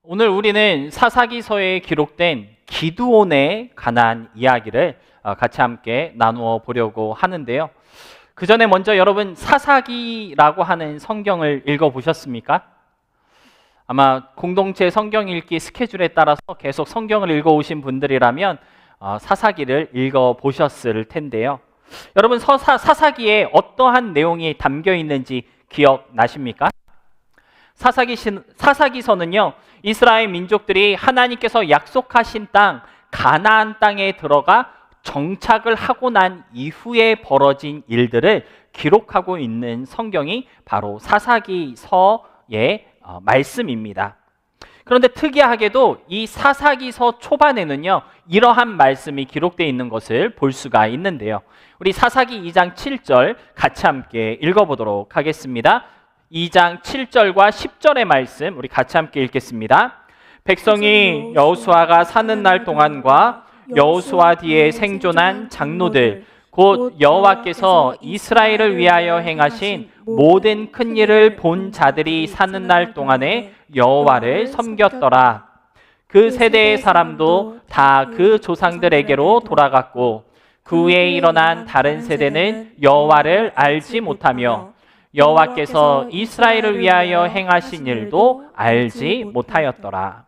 오늘 우리는 사사기서에 기록된 기드온에 관한 이야기를 같이 함께 나누어 보려고 하는데요. 그 전에 먼저 여러분 사사기라고 하는 성경을 읽어보셨습니까? 아마 공동체 성경 읽기 스케줄에 따라서 계속 성경을 읽어오신 분들이라면 사사기를 읽어보셨을 텐데요. 여러분 사사기에 어떠한 내용이 담겨 있는지 기억나십니까? 사사기서는요, 이스라엘 민족들이 하나님께서 약속하신 땅 가나안 땅에 들어가 정착을 하고 난 이후에 벌어진 일들을 기록하고 있는 성경이 바로 사사기서의 말씀입니다. 그런데 특이하게도 이 사사기서 초반에는요, 이러한 말씀이 기록되어 있는 것을 볼 수가 있는데요. 우리 사사기 2장 7절 같이 함께 읽어보도록 하겠습니다. 2장 7절과 10절의 말씀 우리 같이 함께 읽겠습니다. 백성이 여호수아가 사는 날 동안과 여호수아 뒤에 생존한 장로들 곧 여호와께서 이스라엘을 위하여 행하신 모든 큰 일을 본 자들이 사는 날 동안에 여호와를 섬겼더라. 그 세대의 사람도 다 그 조상들에게로 돌아갔고 그 후에 일어난 다른 세대는 여호와를 알지 못하며 여호와께서 이스라엘을 위하여 행하신 일도 알지 못하였더라.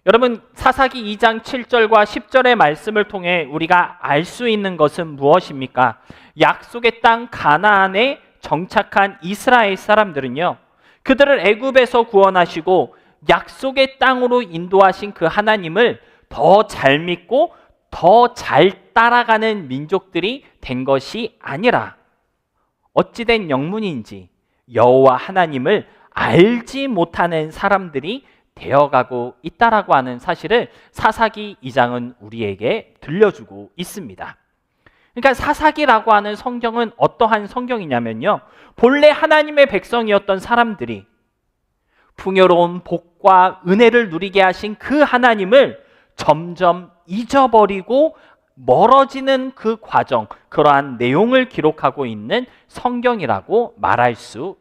여러분, 사사기 2장 7절과 10절의 말씀을 통해 우리가 알 수 있는 것은 무엇입니까? 약속의 땅 가나안에 정착한 이스라엘 사람들은요, 그들을 애굽에서 구원하시고 약속의 땅으로 인도하신 그 하나님을 더 잘 믿고 더 잘 따라가는 민족들이 된 것이 아니라 어찌된 영문인지 여호와 하나님을 알지 못하는 사람들이 되어가고 있다라고 하는 사실을 사사기 2장은 우리에게 들려주고 있습니다. 그러니까 사사기라고 하는 성경은 어떠한 성경이냐면요, 본래 하나님의 백성이었던 사람들이 풍요로운 복과 은혜를 누리게 하신 그 하나님을 점점 잊어버리고 멀어지는 그 과정, 그러한 내용을 기록하고 있는 성경이라고 말할 수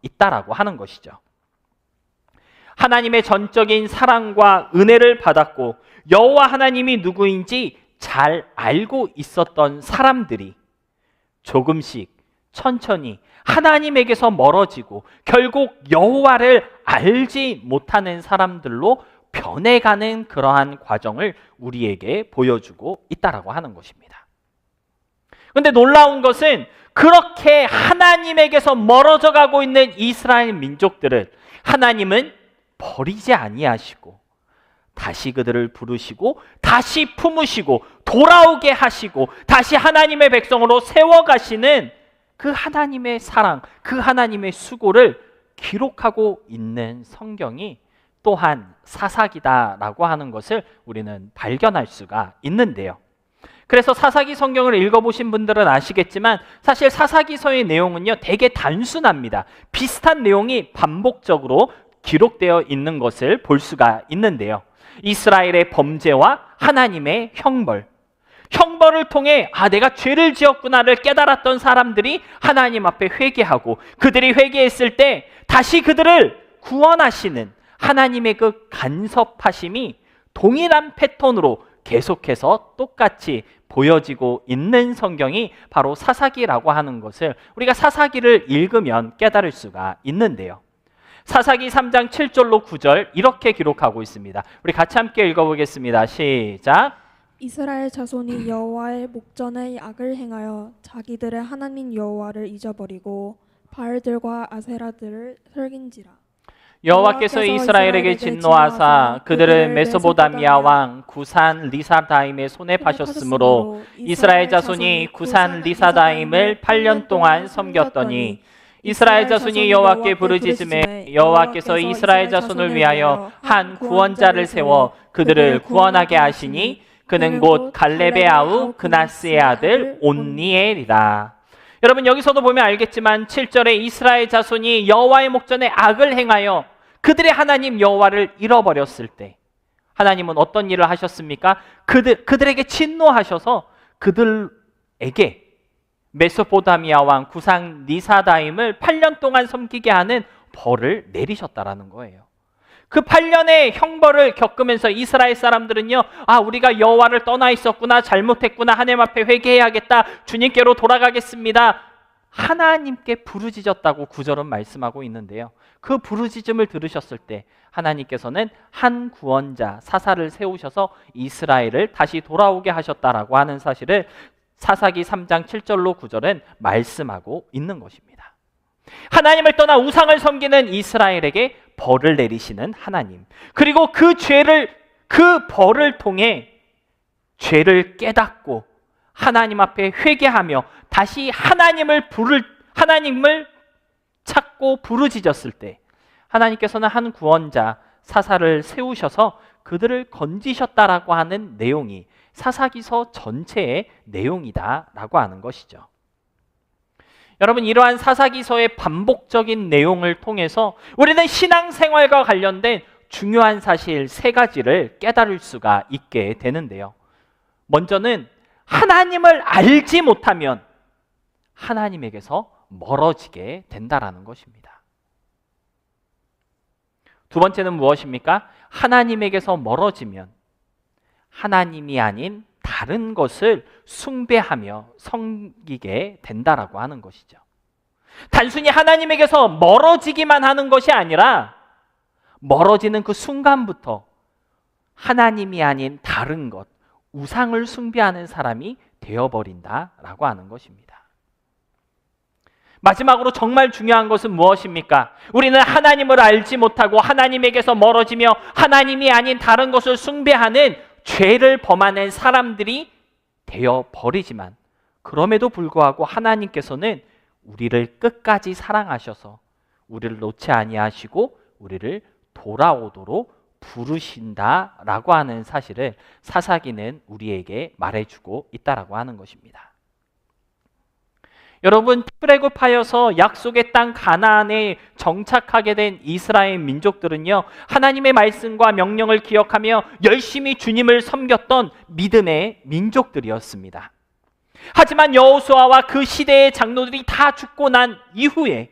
있다라고 하는 것이죠. 하나님의 전적인 사랑과 은혜를 받았고 여호와 하나님이 누구인지 잘 알고 있었던 사람들이 조금씩 천천히 하나님에게서 멀어지고 결국 여호와를 알지 못하는 사람들로 변해가는 그러한 과정을 우리에게 보여주고 있다라고 하는 것입니다. 그런데 놀라운 것은 그렇게 하나님에게서 멀어져 가고 있는 이스라엘 민족들을 하나님은 버리지 아니하시고 다시 그들을 부르시고 다시 품으시고 돌아오게 하시고 다시 하나님의 백성으로 세워가시는 그 하나님의 사랑, 그 하나님의 수고를 기록하고 있는 성경이 또한 사사기다라고 하는 것을 우리는 발견할 수가 있는데요. 그래서 사사기 성경을 읽어보신 분들은 아시겠지만 사실 사사기서의 내용은요, 되게 단순합니다. 비슷한 내용이 반복적으로 기록되어 있는 것을 볼 수가 있는데요. 이스라엘의 범죄와 하나님의 형벌을 통해 내가 죄를 지었구나를 깨달았던 사람들이 하나님 앞에 회개하고 그들이 회개했을 때 다시 그들을 구원하시는 하나님의 그 간섭하심이 동일한 패턴으로 계속해서 똑같이 보여지고 있는 성경이 바로 사사기라고 하는 것을 우리가 사사기를 읽으면 깨달을 수가 있는데요. 사사기 3장 7절로 9절 이렇게 기록하고 있습니다. 우리 같이 함께 읽어보겠습니다. 시작. 이스라엘 자손이 여호와의 목전에 악을 행하여 자기들의 하나님 여호와를 잊어버리고 바알들과 아세라들을 섬긴지라. 여호와께서 이스라엘에게 진노하사 그들을 메소보다미아 왕 구산 리사다임의 손에 파셨으므로 이스라엘 자손이 구산 리사다임을 8년 동안 섬겼더니 이스라엘 자손이 여호와께 부르짖음에 여호와께서 이스라엘 자손을 위하여 한 구원자를 세워 그들을 구원하게 하시니 그는 곧 갈렙의 아우 그나스의 아들 온니엘이라. 여러분, 여기서도 보면 알겠지만 7절에 이스라엘 자손이 여호와의 목전에 악을 행하여 그들의 하나님 여호와를 잃어버렸을 때 하나님은 어떤 일을 하셨습니까? 그들에게 진노하셔서 그들에게 메소포타미아 왕 구산 리사다임을 8년 동안 섬기게 하는 벌을 내리셨다라는 거예요. 그 8년의 형벌을 겪으면서 이스라엘 사람들은요, 우리가 여호와를 떠나 있었구나, 잘못했구나, 하나님 앞에 회개해야겠다, 주님께로 돌아가겠습니다, 하나님께 부르짖었다고 9절은 말씀하고 있는데요. 그 부르짖음을 들으셨을 때 하나님께서는 한 구원자 사사를 세우셔서 이스라엘을 다시 돌아오게 하셨다라고 하는 사실을 사사기 3장 7절로 9절은 말씀하고 있는 것입니다. 하나님을 떠나 우상을 섬기는 이스라엘에게 벌을 내리시는 하나님, 그리고 그 벌을 통해 죄를 깨닫고 하나님 앞에 회개하며 다시 하나님을 찾고 부르짖었을 때 하나님께서는 한 구원자 사사를 세우셔서 그들을 건지셨다라고 하는 내용이 사사기서 전체의 내용이다라고 하는 것이죠. 여러분, 이러한 사사기서의 반복적인 내용을 통해서 우리는 신앙생활과 관련된 중요한 사실 3가지를 깨달을 수가 있게 되는데요. 먼저는 하나님을 알지 못하면 하나님에게서 멀어지게 된다라는 것입니다. 두 번째는 무엇입니까? 하나님에게서 멀어지면 하나님이 아닌 다른 것을 숭배하며 섬기게 된다라고 하는 것이죠. 단순히 하나님에게서 멀어지기만 하는 것이 아니라 멀어지는 그 순간부터 하나님이 아닌 다른 것, 우상을 숭배하는 사람이 되어버린다라고 하는 것입니다. 마지막으로 정말 중요한 것은 무엇입니까? 우리는 하나님을 알지 못하고 하나님에게서 멀어지며 하나님이 아닌 다른 것을 숭배하는 죄를 범하는 사람들이 되어버리지만, 그럼에도 불구하고 하나님께서는 우리를 끝까지 사랑하셔서 우리를 놓지 아니하시고 우리를 돌아오도록 부르신다라고 하는 사실을 사사기는 우리에게 말해주고 있다라고 하는 것입니다. 여러분, 출애굽하여서 약속의 땅 가나안에 정착하게 된 이스라엘 민족들은요, 하나님의 말씀과 명령을 기억하며 열심히 주님을 섬겼던 믿음의 민족들이었습니다. 하지만 여호수아와 그 시대의 장로들이 다 죽고 난 이후에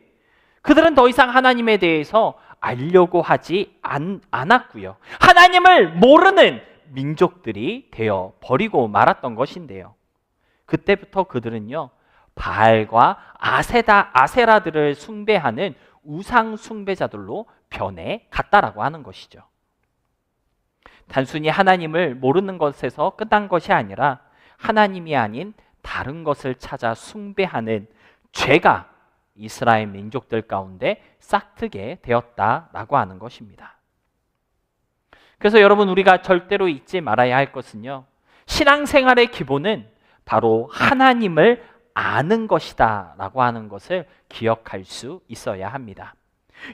그들은 더 이상 하나님에 대해서 알려고 하지 않았고요, 하나님을 모르는 민족들이 되어 버리고 말았던 것인데요. 그때부터 그들은요, 바알과 아세라들을 숭배하는 우상 숭배자들로 변해 갔다라고 하는 것이죠. 단순히 하나님을 모르는 것에서 끝난 것이 아니라 하나님이 아닌 다른 것을 찾아 숭배하는 죄가 이스라엘 민족들 가운데 싹트게 되었다라고 하는 것입니다. 그래서 여러분, 우리가 절대로 잊지 말아야 할 것은요, 신앙생활의 기본은 바로 하나님을 아는 것이다 라고 하는 것을 기억할 수 있어야 합니다.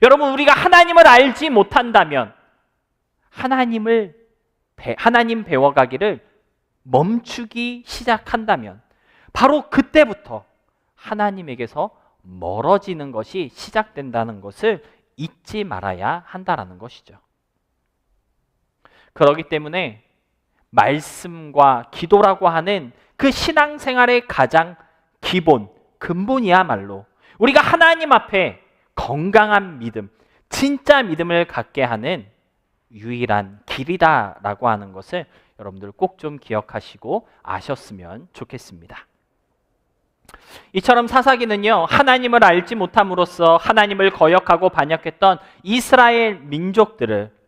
여러분, 우리가 하나님을 알지 못한다면 하나님 배워가기를 멈추기 시작한다면 바로 그때부터 하나님에게서 멀어지는 것이 시작된다는 것을 잊지 말아야 한다는 것이죠. 그렇기 때문에 말씀과 기도라고 하는 그 신앙생활의 가장 근본이야말로 우리가 하나님 앞에 건강한 믿음, 진짜 믿음을 갖게 하는 유일한 길이다라고 하는 것을 여러분들 꼭 좀 기억하시고 아셨으면 좋겠습니다. 이처럼 사사기는요, 하나님을 알지 못함으로써 하나님을 거역하고 반역했던 이스라엘 민족들을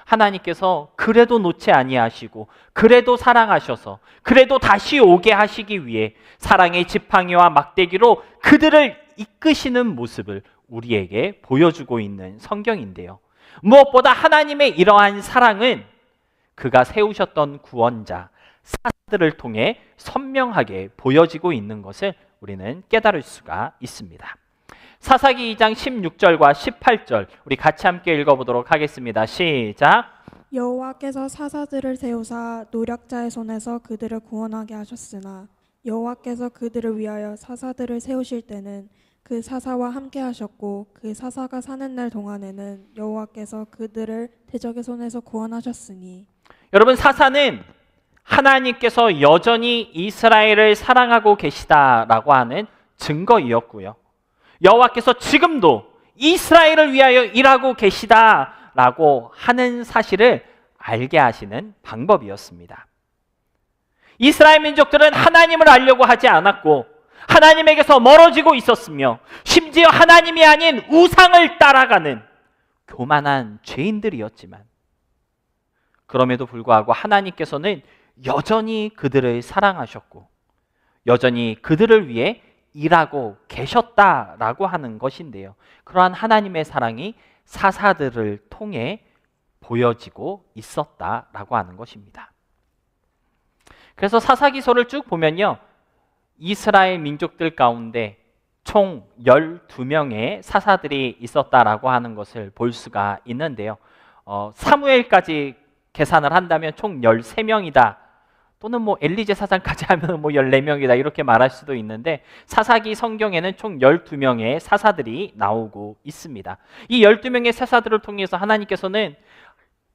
하나님께서 그래도 놓지 아니하시고 그래도 사랑하셔서 그래도 다시 오게 하시기 위해 사랑의 지팡이와 막대기로 그들을 이끄시는 모습을 우리에게 보여주고 있는 성경인데요. 무엇보다 하나님의 이러한 사랑은 그가 세우셨던 구원자 사사들을 통해 선명하게 보여지고 있는 것을 우리는 깨달을 수가 있습니다. 사사기 2장 16절과 18절 우리 같이 함께 읽어보도록 하겠습니다. 시작. 여호와께서 사사들을 세우사 노략자의 손에서 그들을 구원하게 하셨으나 여호와께서 그들을 위하여 사사들을 세우실 때는 그 사사와 함께 하셨고 그 사사가 사는 날 동안에는 여호와께서 그들을 대적의 손에서 구원하셨으니. 여러분, 사사는 하나님께서 여전히 이스라엘을 사랑하고 계시다라고 하는 증거이었고요, 여호와께서 지금도 이스라엘을 위하여 일하고 계시다 있다라고 하는 사실을 알게 하시는 방법이었습니다. 이스라엘 민족들은 하나님을 알려고 하지 않았고 하나님에게서 멀어지고 있었으며 심지어 하나님이 아닌 우상을 따라가는 교만한 죄인들이었지만 그럼에도 불구하고 하나님께서는 여전히 그들을 사랑하셨고 여전히 그들을 위해 일하고 계셨다라고 하는 것인데요. 그러한 하나님의 사랑이 사사들을 통해 보여지고 있었다라고 하는 것입니다. 그래서 사사기서를 쭉 보면요. 이스라엘 민족들 가운데 총 12명의 사사들이 있었다라고 하는 것을 볼 수가 있는데요. 사무엘까지 계산을 한다면 총 13명이다. 또는 뭐 엘리제 사장까지 하면 뭐 14명이다 이렇게 말할 수도 있는데 사사기 성경에는 총 12명의 사사들이 나오고 있습니다. 이 12명의 사사들을 통해서 하나님께서는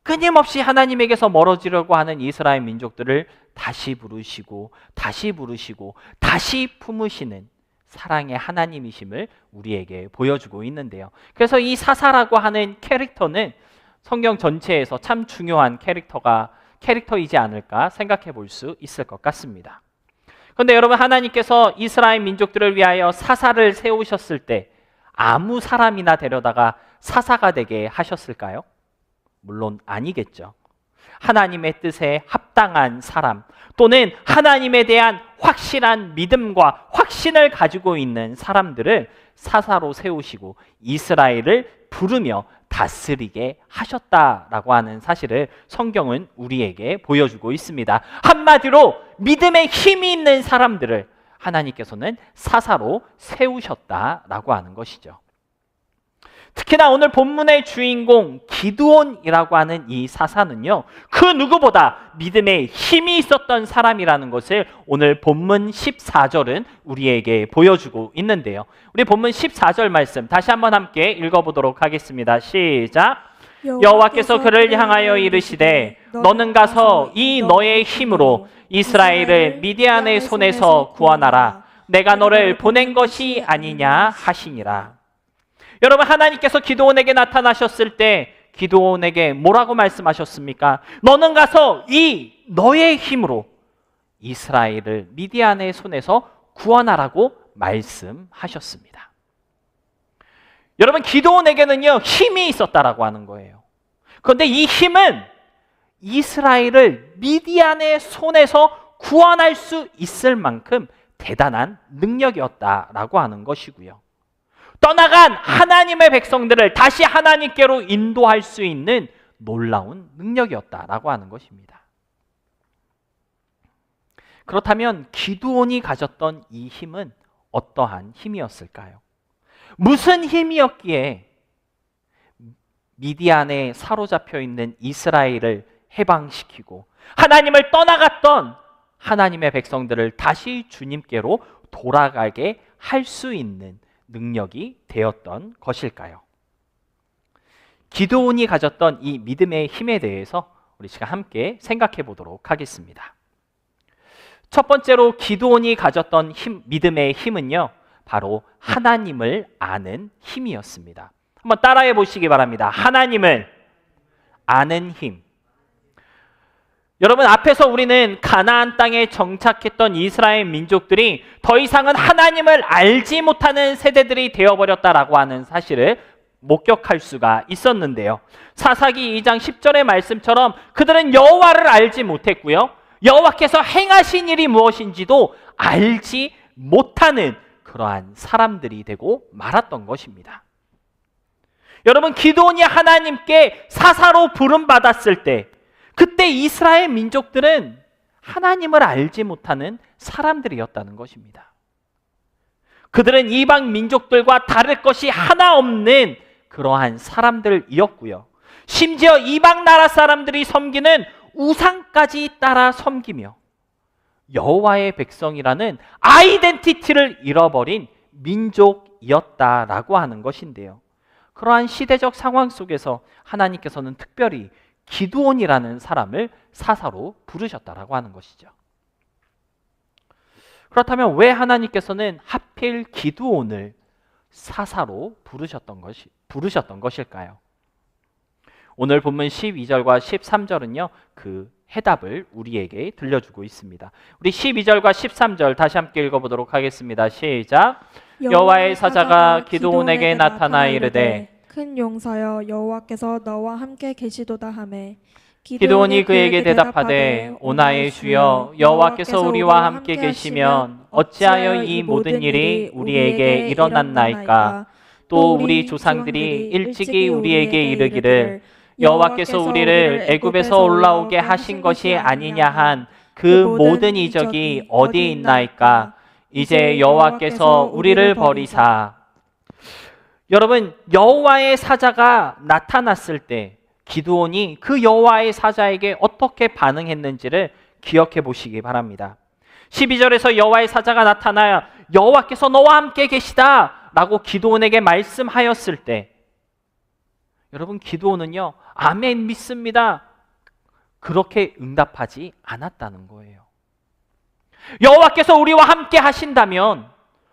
끊임없이 하나님에게서 멀어지려고 하는 이스라엘 민족들을 다시 부르시고 다시 부르시고 다시 품으시는 사랑의 하나님이심을 우리에게 보여주고 있는데요. 그래서 이 사사라고 하는 캐릭터는 성경 전체에서 참 중요한 캐릭터이지 않을까 생각해 볼 수 있을 것 같습니다. 그런데 여러분, 하나님께서 이스라엘 민족들을 위하여 사사를 세우셨을 때 아무 사람이나 데려다가 사사가 되게 하셨을까요? 물론 아니겠죠. 하나님의 뜻에 합당한 사람 또는 하나님에 대한 확실한 믿음과 확신을 가지고 있는 사람들을 사사로 세우시고 이스라엘을 부르며 다스리게 하셨다라고 하는 사실을 성경은 우리에게 보여주고 있습니다. 한마디로 믿음에 힘이 있는 사람들을 하나님께서는 사사로 세우셨다라고 하는 것이죠. 특히나 오늘 본문의 주인공 기드온이라고 하는 이 사사는요, 그 누구보다 믿음에 힘이 있었던 사람이라는 것을 오늘 본문 14절은 우리에게 보여주고 있는데요. 우리 본문 14절 말씀 다시 한번 함께 읽어보도록 하겠습니다. 시작. 여호와께서 그를 향하여 이르시되 너는 가서 이 너의 힘으로 이스라엘을 미디안의 손에서 구원하라. 내가 너를 보낸 것이 아니냐 하시니라. 여러분, 하나님께서 기드온에게 나타나셨을 때 기드온에게 뭐라고 말씀하셨습니까? 너는 가서 이 너의 힘으로 이스라엘을 미디안의 손에서 구원하라고 말씀하셨습니다. 여러분, 기드온에게는요 힘이 있었다라고 하는 거예요. 그런데 이 힘은 이스라엘을 미디안의 손에서 구원할 수 있을 만큼 대단한 능력이었다라고 하는 것이고요. 떠나간 하나님의 백성들을 다시 하나님께로 인도할 수 있는 놀라운 능력이었다라고 하는 것입니다. 그렇다면 기드온이 가졌던 이 힘은 어떠한 힘이었을까요? 무슨 힘이었기에 미디안에 사로잡혀 있는 이스라엘을 해방시키고 하나님을 떠나갔던 하나님의 백성들을 다시 주님께로 돌아가게 할 수 있는 능력이 되었던 것일까요? 기드온이 가졌던 이 믿음의 힘에 대해서 우리 시간 함께 생각해 보도록 하겠습니다. 첫 번째로 기드온이 가졌던 믿음의 힘은요, 바로 하나님을 아는 힘이었습니다. 한번 따라해 보시기 바랍니다. 하나님을 아는 힘. 여러분, 앞에서 우리는 가나안 땅에 정착했던 이스라엘 민족들이 더 이상은 하나님을 알지 못하는 세대들이 되어버렸다라고 하는 사실을 목격할 수가 있었는데요. 사사기 2장 10절의 말씀처럼 그들은 여호와를 알지 못했고요, 여호와께서 행하신 일이 무엇인지도 알지 못하는 그러한 사람들이 되고 말았던 것입니다. 여러분, 기드온이 하나님께 사사로 부름받았을 때 그때 이스라엘 민족들은 하나님을 알지 못하는 사람들이었다는 것입니다. 그들은 이방 민족들과 다를 것이 하나 없는 그러한 사람들이었고요. 심지어 이방 나라 사람들이 섬기는 우상까지 따라 섬기며 여호와의 백성이라는 아이덴티티를 잃어버린 민족이었다라고 하는 것인데요. 그러한 시대적 상황 속에서 하나님께서는 특별히 기드온이라는 사람을 사사로 부르셨다라고 하는 것이죠. 그렇다면 왜 하나님께서는 하필 기드온을 사사로 부르셨던 것일까요? 오늘 본문 12절과 13절은요. 그 해답을 우리에게 들려주고 있습니다. 우리 12절과 13절 다시 함께 읽어보도록 하겠습니다. 시작. 여호와의 사자가 기드온에게 나타나 이르되 큰 용사여 여호와께서 너와 함께 계시도다 하매 기드온이 그에게 대답하되 오나의 주여 여호와께서 우리와 함께 계시면 어찌하여 이 모든 일이 우리에게 일어났나이까. 또 우리 조상들이 일찍이 우리에게 이르기를 여호와께서 우리를 애굽에서 올라오게 하신 것이 아니냐 한 그 모든 이적이 어디 있나이까. 이제 여호와께서 우리를 버리사. 여러분, 여호와의 사자가 나타났을 때 기드온이 그 여호와의 사자에게 어떻게 반응했는지를 기억해 보시기 바랍니다. 12절에서 여호와의 사자가 나타나야 여호와께서 너와 함께 계시다 라고 기드온에게 말씀하였을 때 여러분, 기드온은요 아멘 믿습니다 그렇게 응답하지 않았다는 거예요. 여호와께서 우리와 함께 하신다면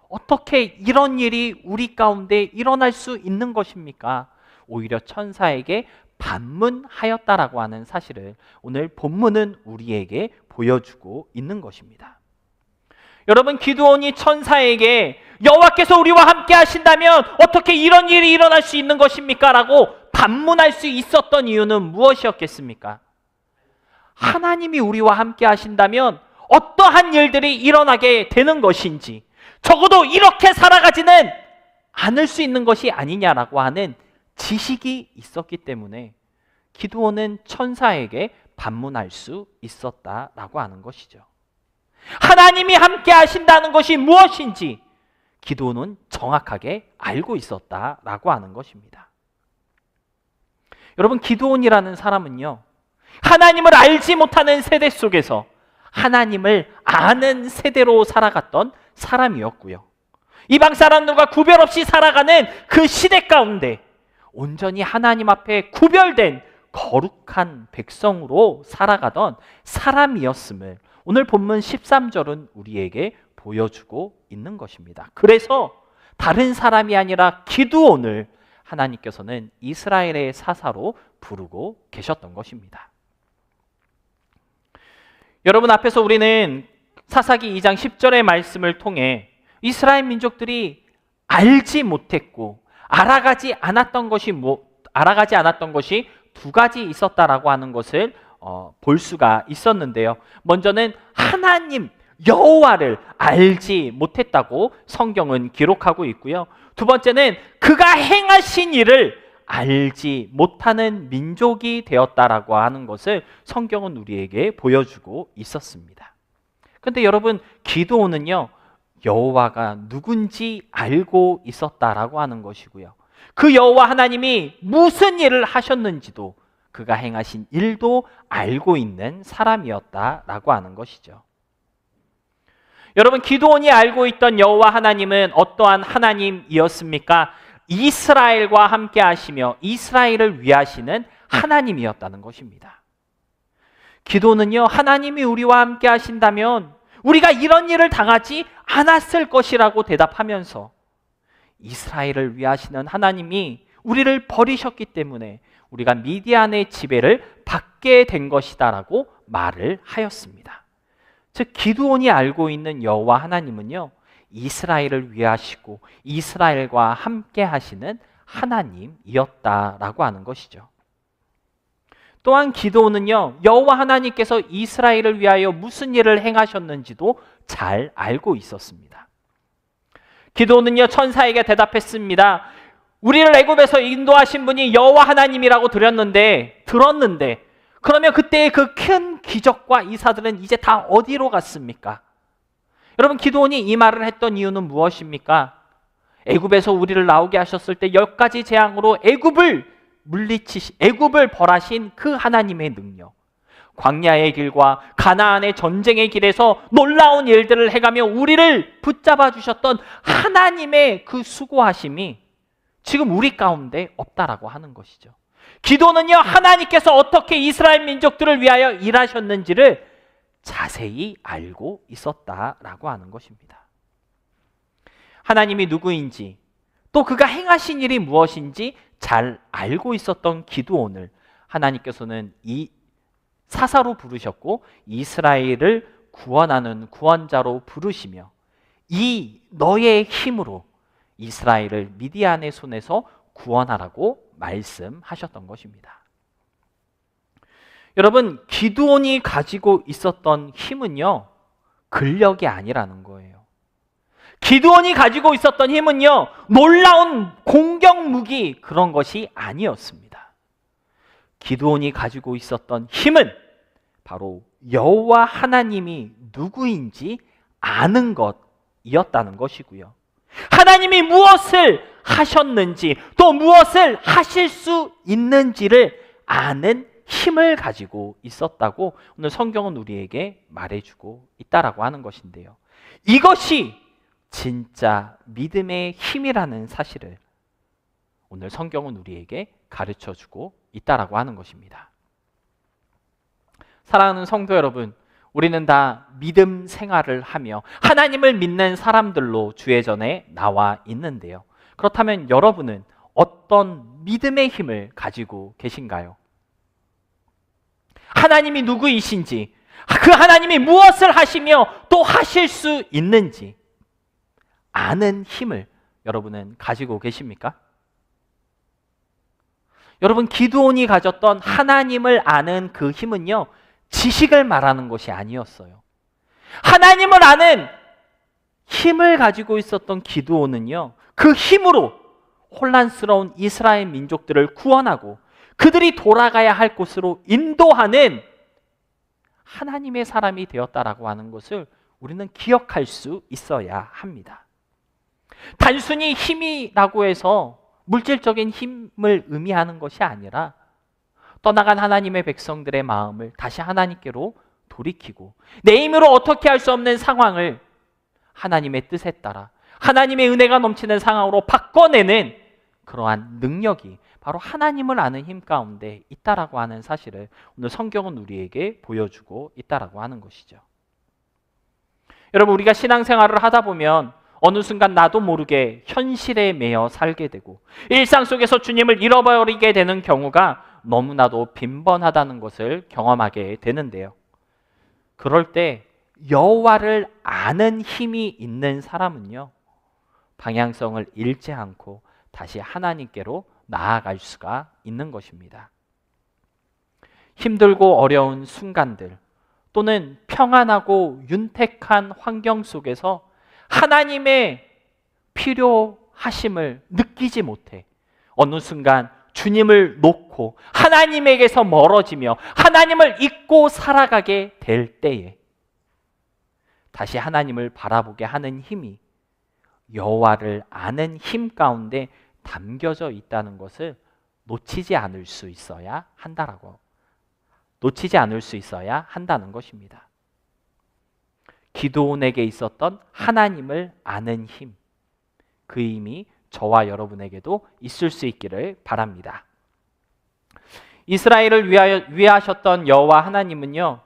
어떻게 이런 일이 우리 가운데 일어날 수 있는 것입니까? 오히려 천사에게 반문하였다라고 하는 사실을 오늘 본문은 우리에게 보여주고 있는 것입니다. 여러분, 기드온이 천사에게 여호와께서 우리와 함께 하신다면 어떻게 이런 일이 일어날 수 있는 것입니까? 라고 반문할 수 있었던 이유는 무엇이었겠습니까? 하나님이 우리와 함께 하신다면 어떠한 일들이 일어나게 되는 것인지, 적어도 이렇게 살아가지는 않을 수 있는 것이 아니냐라고 하는 지식이 있었기 때문에 기드온은 천사에게 반문할 수 있었다라고 하는 것이죠. 하나님이 함께 하신다는 것이 무엇인지 기드온은 정확하게 알고 있었다라고 하는 것입니다. 여러분, 기드온이라는 사람은요, 하나님을 알지 못하는 세대 속에서 하나님을 아는 세대로 살아갔던 사람이었고요. 이방 사람들과 구별 없이 살아가는 그 시대 가운데 온전히 하나님 앞에 구별된 거룩한 백성으로 살아가던 사람이었음을 오늘 본문 13절은 우리에게 보여주고 있는 것입니다. 그래서 다른 사람이 아니라 기드온을 하나님께서는 이스라엘의 사사로 부르고 계셨던 것입니다. 여러분, 앞에서 우리는 사사기 2장 10절의 말씀을 통해 이스라엘 민족들이 알지 못했고 알아가지 않았던 것이 두 가지 있었다라고 하는 것을 볼 수가 있었는데요. 먼저는 하나님 여호와를 알지 못했다고 성경은 기록하고 있고요. 두 번째는 그가 행하신 일을 알지 못하는 민족이 되었다라고 하는 것을 성경은 우리에게 보여주고 있었습니다. 그런데 여러분, 기드온은요 여호와가 누군지 알고 있었다라고 하는 것이고요. 그 여호와 하나님이 무슨 일을 하셨는지도 그가 행하신 일도 알고 있는 사람이었다라고 하는 것이죠. 여러분, 기드온이 알고 있던 여호와 하나님은 어떠한 하나님이었습니까? 이스라엘과 함께 하시며 이스라엘을 위하시는 하나님이었다는 것입니다. 기드온은요, 하나님이 우리와 함께 하신다면 우리가 이런 일을 당하지 않았을 것이라고 대답하면서 이스라엘을 위하시는 하나님이 우리를 버리셨기 때문에 우리가 미디안의 지배를 받게 된 것이다라고 말을 하였습니다. 즉, 기드온이 알고 있는 여호와 하나님은요, 이스라엘을 위하시고 이스라엘과 함께 하시는 하나님이었다라고 하는 것이죠. 또한 기드온은요, 여호와 하나님께서 이스라엘을 위하여 무슨 일을 행하셨는지도 잘 알고 있었습니다. 기드온은요, 천사에게 대답했습니다. 우리를 애굽에서 인도하신 분이 여호와 하나님이라고 들었는데 그러면 그때의 그 큰 기적과 이사들은 이제 다 어디로 갔습니까? 여러분, 기드온이 이 말을 했던 이유는 무엇입니까? 애굽에서 우리를 나오게 하셨을 때 10가지 재앙으로 애굽을 벌하신 그 하나님의 능력, 광야의 길과 가나안의 전쟁의 길에서 놀라운 일들을 해가며 우리를 붙잡아 주셨던 하나님의 그 수고하심이 지금 우리 가운데 없다라고 하는 것이죠. 기도는요, 하나님께서 어떻게 이스라엘 민족들을 위하여 일하셨는지를 자세히 알고 있었다라고 하는 것입니다. 하나님이 누구인지 또 그가 행하신 일이 무엇인지 잘 알고 있었던 기드온을 하나님께서는 이 사사로 부르셨고 이스라엘을 구원하는 구원자로 부르시며 이 너의 힘으로 이스라엘을 미디안의 손에서 구원하라고 말씀하셨던 것입니다. 여러분, 기드온이 가지고 있었던 힘은요, 근력이 아니라는 거예요. 기드온이 가지고 있었던 힘은요, 놀라운 공격 무기 그런 것이 아니었습니다. 기드온이 가지고 있었던 힘은 바로 여호와 하나님이 누구인지 아는 것이었다는 것이고요. 하나님이 무엇을 하셨는지 또 무엇을 하실 수 있는지를 아는 힘을 가지고 있었다고 오늘 성경은 우리에게 말해주고 있다라고 하는 것인데요. 이것이 진짜 믿음의 힘이라는 사실을 오늘 성경은 우리에게 가르쳐주고 있다라고 하는 것입니다. 사랑하는 성도 여러분, 우리는 다 믿음 생활을 하며 하나님을 믿는 사람들로 주의 전에 나와 있는데요. 그렇다면 여러분은 어떤 믿음의 힘을 가지고 계신가요? 하나님이 누구이신지, 그 하나님이 무엇을 하시며 또 하실 수 있는지 아는 힘을 여러분은 가지고 계십니까? 여러분, 기드온이 가졌던 하나님을 아는 그 힘은요, 지식을 말하는 것이 아니었어요. 하나님을 아는 힘을 가지고 있었던 기드온은요, 그 힘으로 혼란스러운 이스라엘 민족들을 구원하고 그들이 돌아가야 할 곳으로 인도하는 하나님의 사람이 되었다라고 하는 것을 우리는 기억할 수 있어야 합니다. 단순히 힘이라고 해서 물질적인 힘을 의미하는 것이 아니라 떠나간 하나님의 백성들의 마음을 다시 하나님께로 돌이키고 내 힘으로 어떻게 할 수 없는 상황을 하나님의 뜻에 따라 하나님의 은혜가 넘치는 상황으로 바꿔내는 그러한 능력이 바로 하나님을 아는 힘 가운데 있다라고 하는 사실을 오늘 성경은 우리에게 보여주고 있다라고 하는 것이죠. 여러분, 우리가 신앙생활을 하다 보면 어느 순간 나도 모르게 현실에 매여 살게 되고 일상 속에서 주님을 잃어버리게 되는 경우가 너무나도 빈번하다는 것을 경험하게 되는데요. 그럴 때 여호와를 아는 힘이 있는 사람은요, 방향성을 잃지 않고 다시 하나님께로 나아갈 수가 있는 것입니다. 힘들고 어려운 순간들 또는 평안하고 윤택한 환경 속에서 하나님의 필요하심을 느끼지 못해 어느 순간 주님을 놓고 하나님에게서 멀어지며 하나님을 잊고 살아가게 될 때에 다시 하나님을 바라보게 하는 힘이 여호와를 아는 힘 가운데 담겨져 있다는 것을 놓치지 않을 수 있어야 한다는 것입니다. 기드온에게 있었던 하나님을 아는 힘, 그 힘이 저와 여러분에게도 있을 수 있기를 바랍니다. 이스라엘을 위하셨던 여호와 하나님은요,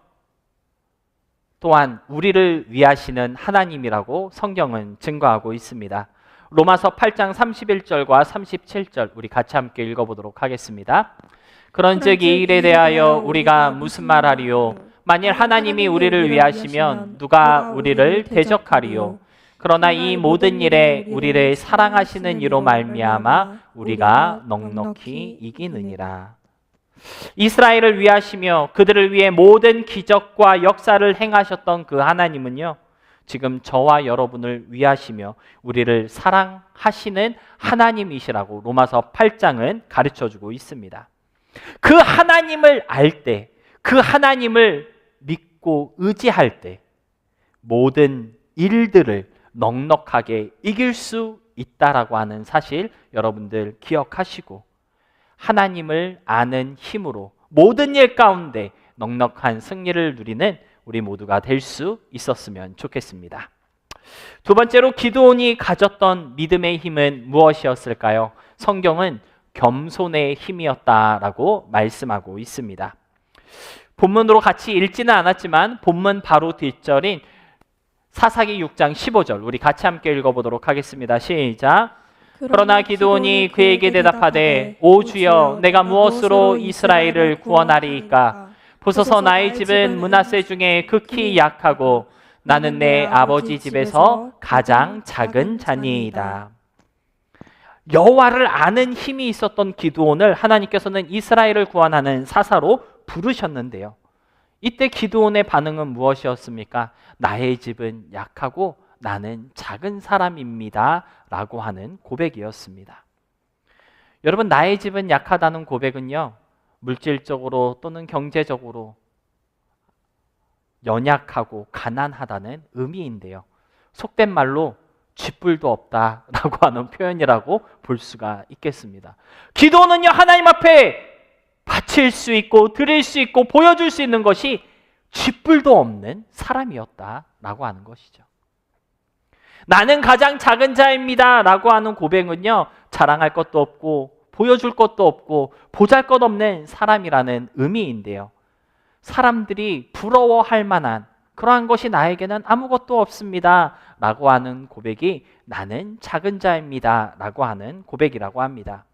또한 우리를 위하시는 하나님이라고 성경은 증거하고 있습니다. 로마서 8장 31절과 37절 우리 같이 함께 읽어보도록 하겠습니다. 그런즉 이 일에 대하여 우리가 무슨 말하리요? 만일 하나님이 우리를 위하시면 누가 우리를 대적하리요? 그러나 이 모든 일에 우리를 사랑하시는 이로 말미암아 우리가 넉넉히 이기느니라. 이스라엘을 위하시며 그들을 위해 모든 기적과 역사를 행하셨던 그 하나님은요, 지금 저와 여러분을 위하시며 우리를 사랑하시는 하나님이시라고 로마서 8장은 가르쳐주고 있습니다. 그 하나님을 알 때, 그 하나님을 믿고 의지할 때 모든 일들을 넉넉하게 이길 수 있다라고 하는 사실 여러분들 기억하시고 하나님을 아는 힘으로 모든 일 가운데 넉넉한 승리를 누리는 우리 모두가 될 수 있었으면 좋겠습니다. 두 번째로 기드온이 가졌던 믿음의 힘은 무엇이었을까요? 성경은 겸손의 힘이었다라고 말씀하고 있습니다. 본문으로 같이 읽지는 않았지만 본문 바로 뒷절인 사사기 6장 15절 우리 같이 함께 읽어보도록 하겠습니다. 시작. 그러나 기드온이 그에게 대답하되 오 주여 내가 무엇으로 이스라엘을 구원하리이까? 보소서 나의 집은 므낫세 중에 극히 약하고 나는 내 아버지 집에서 가장 작은 자니이다. 여호와를 아는 힘이 있었던 기드온을 하나님께서는 이스라엘을 구원하는 사사로 부르셨는데요. 이때 기드온의 반응은 무엇이었습니까? 나의 집은 약하고 나는 작은 사람입니다 라고 하는 고백이었습니다. 여러분, 나의 집은 약하다는 고백은요, 물질적으로 또는 경제적으로 연약하고 가난하다는 의미인데요, 속된 말로 쥐뿔도 없다라고 하는 표현이라고 볼 수가 있겠습니다. 기도는요, 하나님 앞에 바칠 수 있고 드릴 수 있고 보여줄 수 있는 것이 쥐뿔도 없는 사람이었다라고 하는 것이죠. 나는 가장 작은 자입니다 라고 하는 고백은요, 자랑할 것도 없고 보여줄 것도 없고 보잘것없는 사람이라는 의미인데요, 사람들이 부러워할 만한 그러한 것이 나에게는 아무것도 없습니다 라고 하는 고백이 나는 작은 자입니다 라고 하는 고백이라고 합니다.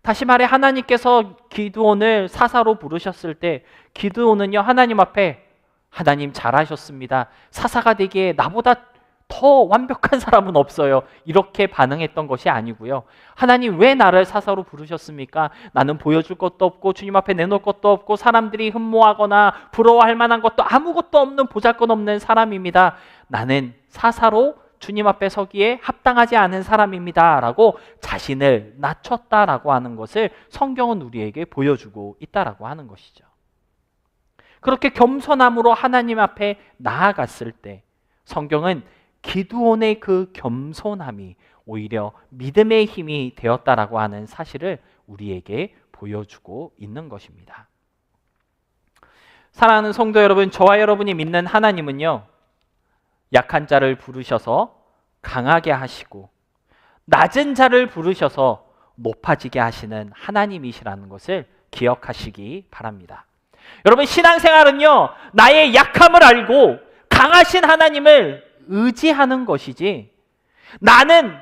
다시 말해, 하나님께서 기드온을 사사로 부르셨을 때 기드온은요, 하나님 앞에 하나님 잘하셨습니다, 사사가 되기에 나보다 더 완벽한 사람은 없어요, 이렇게 반응했던 것이 아니고요, 하나님 왜 나를 사사로 부르셨습니까? 나는 보여줄 것도 없고 주님 앞에 내놓을 것도 없고 사람들이 흠모하거나 부러워할 만한 것도 아무것도 없는 보잘것없는 사람입니다. 나는 사사로 주님 앞에 서기에 합당하지 않은 사람입니다 라고 자신을 낮췄다라고 하는 것을 성경은 우리에게 보여주고 있다라고 하는 것이죠. 그렇게 겸손함으로 하나님 앞에 나아갔을 때 성경은 기드온의 그 겸손함이 오히려 믿음의 힘이 되었다라고 하는 사실을 우리에게 보여주고 있는 것입니다. 사랑하는 성도 여러분, 저와 여러분이 믿는 하나님은요, 약한 자를 부르셔서 강하게 하시고 낮은 자를 부르셔서 높아지게 하시는 하나님이시라는 것을 기억하시기 바랍니다. 여러분, 신앙생활은요, 나의 약함을 알고 강하신 하나님을 의지하는 것이지, 나는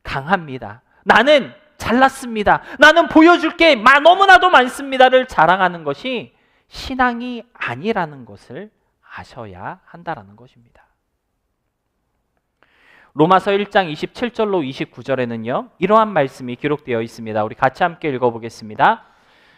강합니다, 나는 잘났습니다, 나는 보여줄 게 너무나도 많습니다를 자랑하는 것이 신앙이 아니라는 것을 아셔야 한다는 것입니다. 로마서 1장 27절로 29절에는요, 이러한 말씀이 기록되어 있습니다. 우리 같이 함께 읽어보겠습니다.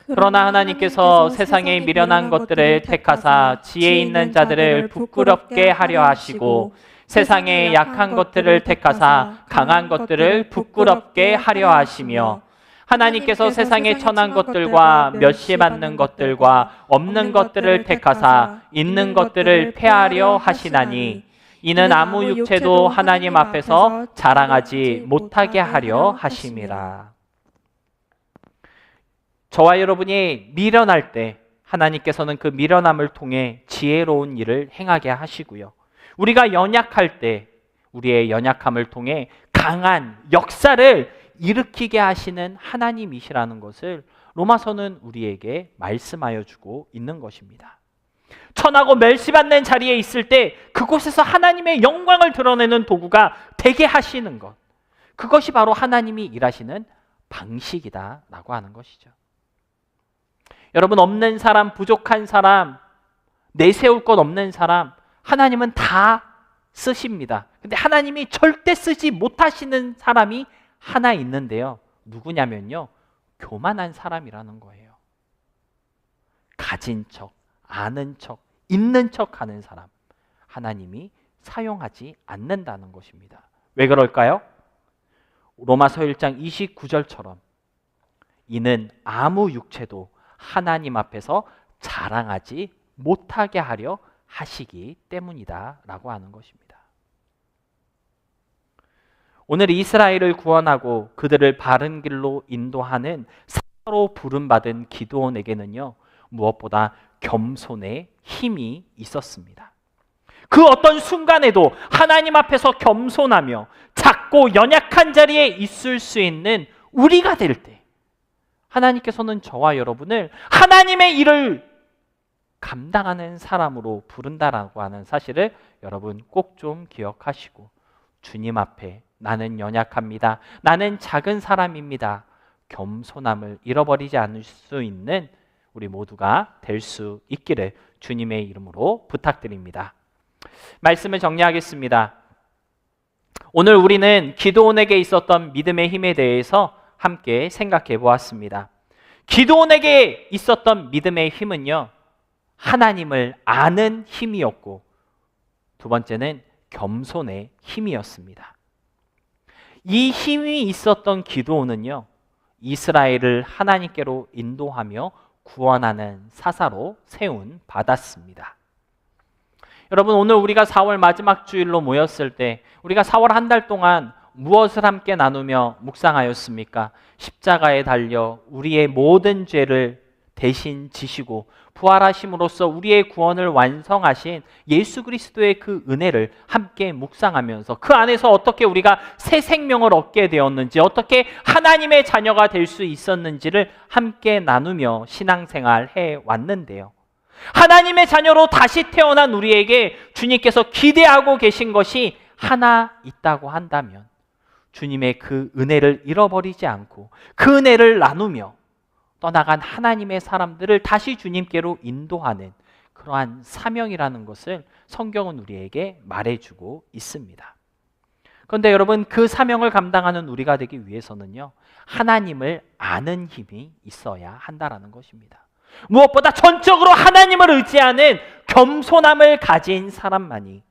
그러나 하나님께서 세상의 미련한 것들을 택하사 지혜 있는 자들을 부끄럽게 하려 하시고 세상의 약한 것들을 택하사 강한 것들을 부끄럽게 하려 하시며 하나님께서 세상의 천한 것들과 멸시받는 것들과 없는 것들을 택하사 있는 것들을 폐하려 하시나니 이는 아무 육체도 하나님 앞에서 자랑하지 못하게 하려 하심이라. 저와 여러분이 미련할 때 하나님께서는 그 미련함을 통해 지혜로운 일을 행하게 하시고요, 우리가 연약할 때 우리의 연약함을 통해 강한 역사를 일으키게 하시는 하나님이시라는 것을 로마서는 우리에게 말씀하여 주고 있는 것입니다. 천하고 멸시받는 자리에 있을 때 그곳에서 하나님의 영광을 드러내는 도구가 되게 하시는 것, 그것이 바로 하나님이 일하시는 방식이다라고 하는 것이죠. 여러분, 없는 사람, 부족한 사람, 내세울 것 없는 사람 하나님은 다 쓰십니다. 근데 하나님이 절대 쓰지 못하시는 사람이 하나 있는데요, 누구냐면요, 교만한 사람이라는 거예요. 가진 척, 아는 척, 있는 척 하는 사람 하나님이 사용하지 않는다는 것입니다. 왜 그럴까요? 로마서 1장 29절처럼 이는 아무 육체도 하나님 앞에서 자랑하지 못하게 하려 하시기 때문이다 라고 하는 것입니다. 오늘 이스라엘을 구원하고 그들을 바른 길로 인도하는 사사로 부름받은 기드온에게는요, 무엇보다 겸손의 힘이 있었습니다. 그 어떤 순간에도 하나님 앞에서 겸손하며 작고 연약한 자리에 있을 수 있는 우리가 될 때 하나님께서는 저와 여러분을 하나님의 일을 감당하는 사람으로 부른다라고 하는 사실을 여러분 꼭 좀 기억하시고 주님 앞에 나는 연약합니다. 나는 작은 사람입니다. 겸손함을 잃어버리지 않을 수 있는 우리 모두가 될 수 있기를 주님의 이름으로 부탁드립니다. 말씀을 정리하겠습니다. 오늘 우리는 기드온에게 있었던 믿음의 힘에 대해서 함께 생각해 보았습니다. 기드온에게 있었던 믿음의 힘은요, 하나님을 아는 힘이었고, 두 번째는 겸손의 힘이었습니다. 이 힘이 있었던 기드온은요, 이스라엘을 하나님께로 인도하며 구원하는 사사로 세운 받았습니다. 여러분, 오늘 우리가 4월 마지막 주일로 모였을 때 우리가 4월 한 달 동안 무엇을 함께 나누며 묵상하였습니까? 십자가에 달려 우리의 모든 죄를 대신 지시고 부활하심으로써 우리의 구원을 완성하신 예수 그리스도의 그 은혜를 함께 묵상하면서 그 안에서 어떻게 우리가 새 생명을 얻게 되었는지, 어떻게 하나님의 자녀가 될 수 있었는지를 함께 나누며 신앙생활 해왔는데요. 하나님의 자녀로 다시 태어난 우리에게 주님께서 기대하고 계신 것이 하나 있다고 한다면, 주님의 그 은혜를 잃어버리지 않고 그 은혜를 나누며 떠나간 하나님의 사람들을 다시 주님께로 인도하는 그러한 사명이라는 것을 성경은 우리에게 말해주고 있습니다. 그런데 여러분, 그 사명을 감당하는 우리가 되기 위해서는요, 하나님을 아는 힘이 있어야 한다라는 것입니다. 무엇보다 전적으로 하나님을 의지하는 겸손함을 가진 사람만이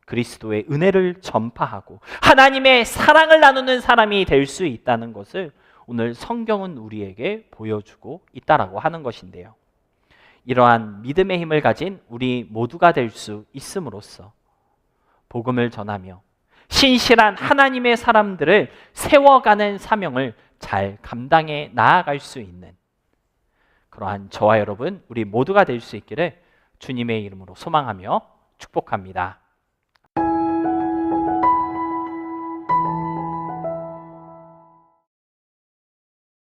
그리스도의 은혜를 전파하고 하나님의 사랑을 나누는 사람이 될 수 있다는 것을 오늘 성경은 우리에게 보여주고 있다라고 하는 것인데요. 이러한 믿음의 힘을 가진 우리 모두가 될 수 있음으로써 복음을 전하며 신실한 하나님의 사람들을 세워가는 사명을 잘 감당해 나아갈 수 있는 그러한 저와 여러분, 우리 모두가 될 수 있기를 주님의 이름으로 소망하며 축복합니다.